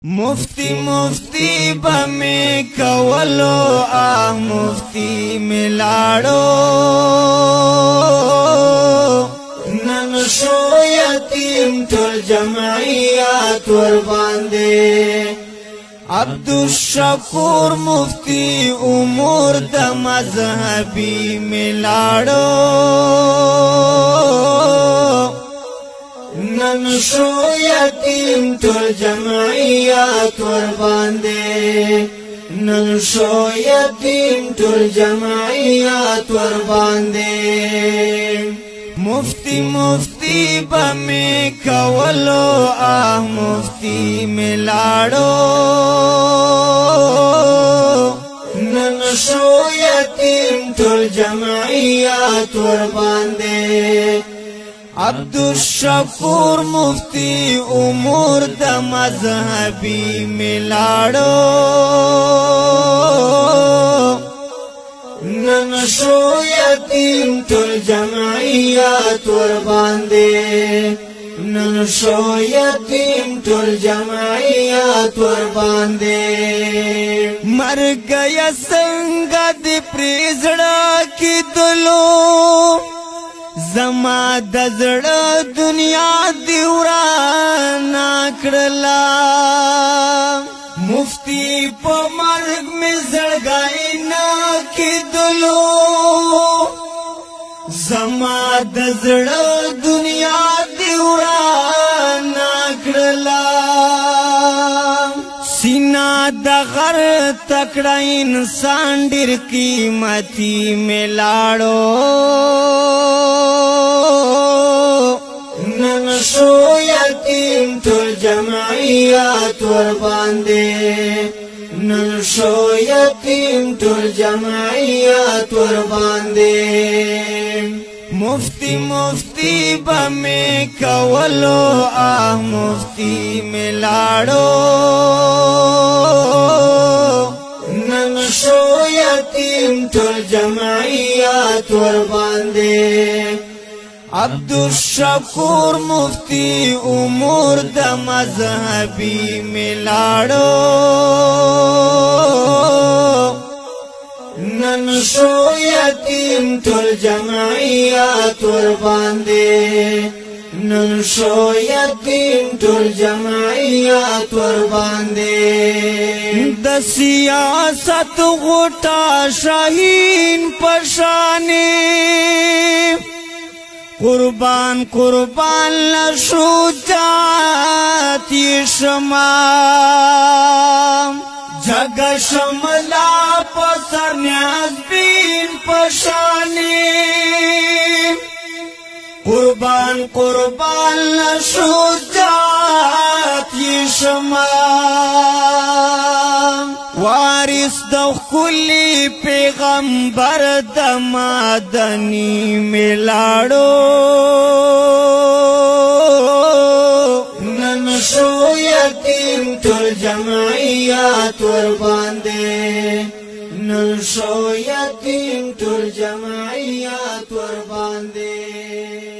مفتی مفتی بمی کولو مفتی ملاړو نن شو یتیم ټول جمعیات ور باندې عبدالشکور مفتی امور د مذهبی ملاړو نن شو یتیم ټول جمعیات ور باندې نن شو یتیم ټول جمعیات ور باندې مفتی مفتی بمی کولو مفتی ملاړو نن شو یتیم ټول جمعیات ور باندې عبدالشکور مفتی امور د مذهبی ملاړو نن شو یتیم ټول جمعیات ور باندې نن شو یتیم ټول جمعیات ور باندې مرګ یا څنګه د پریزړه کې دلو زما د زړه دنیا دی ورانه کړله مفتی په مرګ مې زړګی نه کېدلو زما د زړه دنیا دی ورانه کړله سینا د غر تکړه انسان ډېر قیمتي ملاړو نن شو یتیم ټول جمعیات ور باندې نن شو یتیم ټول جمعیات ور باندې مفتی مفتی بمی کولو مفتی ملاړو نن شو یتیم ټول جمعیات ور باندې عبدالشکور مفتی امور د مذهبی ملاړو نن شو یتیم ټول جمعیات ور باندې نن شو یتیم ټول جمعیات ور باندې د سیاست غوټه شاهین پشانی قربان قربان لشو جاتی شما جگ شملا پسر نیاز بین پشانی قربان قربان لشو جاتی شما وارث د کلی پیغمبر د مدنی ملاړو نن شو یتیم ټول جمعیات ور باندې نن شو یتیم ټول جمعیات ور باندې